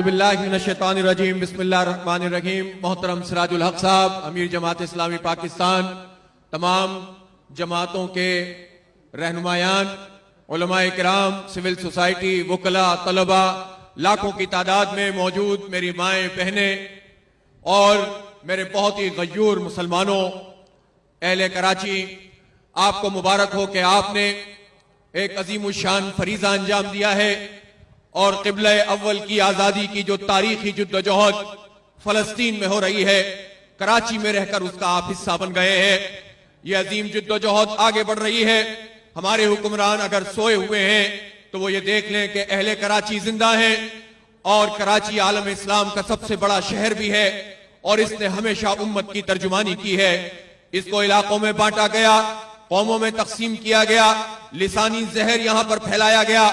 باللہ من الشیطان الرجیم بسم اللہ الرحمن الرحیم۔ محترم سراج الحق صاحب، امیر جماعت اسلامی پاکستان، تمام جماعتوں کے رہنمایان، علماء کرام، سول سوسائٹی، وکلاء، طلباء، لاکھوں کی تعداد میں موجود میری مائیں، بہنیں اور میرے بہت ہی غیور مسلمانوں، اہل کراچی، آپ کو مبارک ہو کہ آپ نے ایک عظیم الشان فریضہ انجام دیا ہے اور قبلہ اول کی آزادی کی جو تاریخی جدوجہد فلسطین میں ہو رہی ہے، کراچی میں رہ کر اس کا آپ حصہ بن گئے ہیں۔ یہ عظیم جدوجہد آگے بڑھ رہی ہے۔ ہمارے حکمران اگر سوئے ہوئے ہیں تو وہ یہ دیکھ لیں کہ اہل کراچی زندہ ہیں، اور کراچی عالم اسلام کا سب سے بڑا شہر بھی ہے، اور اس نے ہمیشہ امت کی ترجمانی کی ہے۔ اس کو علاقوں میں بانٹا گیا، قوموں میں تقسیم کیا گیا، لسانی زہر یہاں پر پھیلایا گیا۔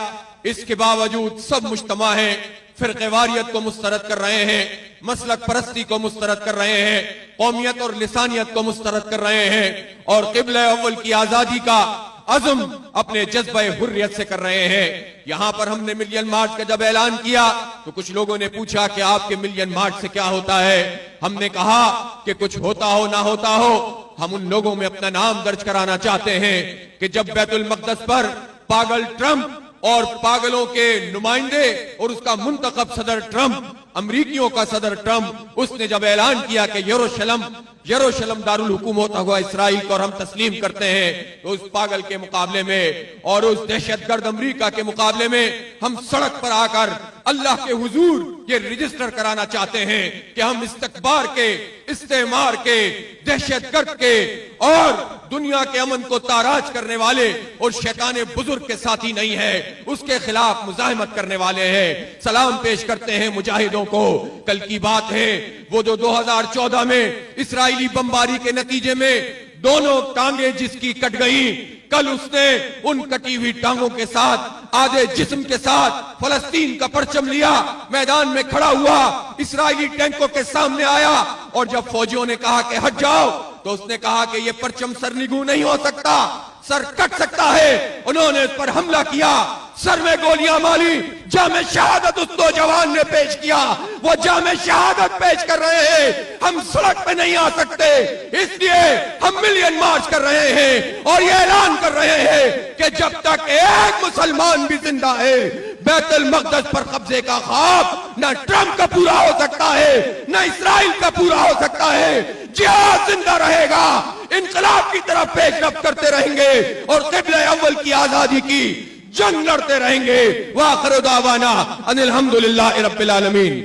اس کے باوجود سب مجتمع ہیں، فرقہ واریت کو مسترد کر رہے ہیں، مسلک پرستی کو مسترد کر رہے ہیں، قومیت اور لسانیت کو مسترد کر رہے ہیں، اور قبلہ اول کی آزادی کا عزم اپنے جذبہ حریت سے کر رہے ہیں۔ یہاں پر ہم نے ملین مارچ کا جب اعلان کیا تو کچھ لوگوں نے پوچھا کہ آپ کے ملین مارچ سے کیا ہوتا ہے؟ ہم نے کہا کہ کچھ ہوتا ہو نہ ہوتا ہو، ہم ان لوگوں میں اپنا نام درج کرانا چاہتے ہیں کہ جب بیت المقدس پر پاگل ٹرمپ اور پاگلوں کے نمائندے اور اس کا منتخب صدر ٹرمپ، امریکیوں کا صدر ٹرمپ، اس نے جب اعلان کیا کہ یروشلم دارالحکومت ہوا اسرائیل کو اور ہم تسلیم کرتے ہیں، تو اس پاگل کے مقابلے میں اور اس دہشت گرد امریکہ کے مقابلے میں ہم سڑک پر آ کر اللہ کے حضور یہ رجسٹر کرانا چاہتے ہیں کہ ہم استکبار کے، استعمار کے، دہشت گرد کے اور دنیا کے امن کو تاراج کرنے والے اور شیطان بزرگ کے ساتھی نہیں ہے، اس کے خلاف مزاحمت کرنے والے ہیں۔ سلام پیش کرتے ہیں مجاہدوں کو۔ کل کی بات ہے، وہ جو 2014 میں اسرائیلی بمباری کے نتیجے میں دونوں ٹانگیں جس کی کٹ گئیں، کل اس نے ان کٹی ہوئی ٹانگوں کے ساتھ، آدھے جسم کے ساتھ فلسطین کا پرچم لیا، میدان میں کھڑا ہوا، اسرائیلی ٹینکوں کے سامنے آیا، اور جب فوجیوں نے کہا کہ ہٹ جاؤ تو اس نے کہا کہ یہ پرچم سرنگوں نہیں ہو سکتا، سر کٹ سکتا ہے۔ انہوں نے اس پر حملہ کیا، سر میں گولیاں ماری، جام شہادت اس نوجوان نے پیش کیا، وہ جام شہادت پیش کر رہے ہیں۔ ہم سڑک پہ نہیں آ سکتے، اس لیے ہم ملین مارچ کر رہے ہیں اور یہ اعلان کر رہے ہیں کہ جب تک ایک مسلمان بھی زندہ ہے، بیت المقدس پر قبضے کا خواب نہ ٹرمپ کا پورا ہو سکتا ہے، نہ اسرائیل کا پورا ہو سکتا ہے۔ جہاد زندہ رہے گا، انقلاب کی طرف پیش رفت کرتے رہیں گے اور قبلہ اول کی آزادی کی جنگ لڑتے رہیں گے۔ وآخر دعوانا ان الحمدللہ رب العالمین۔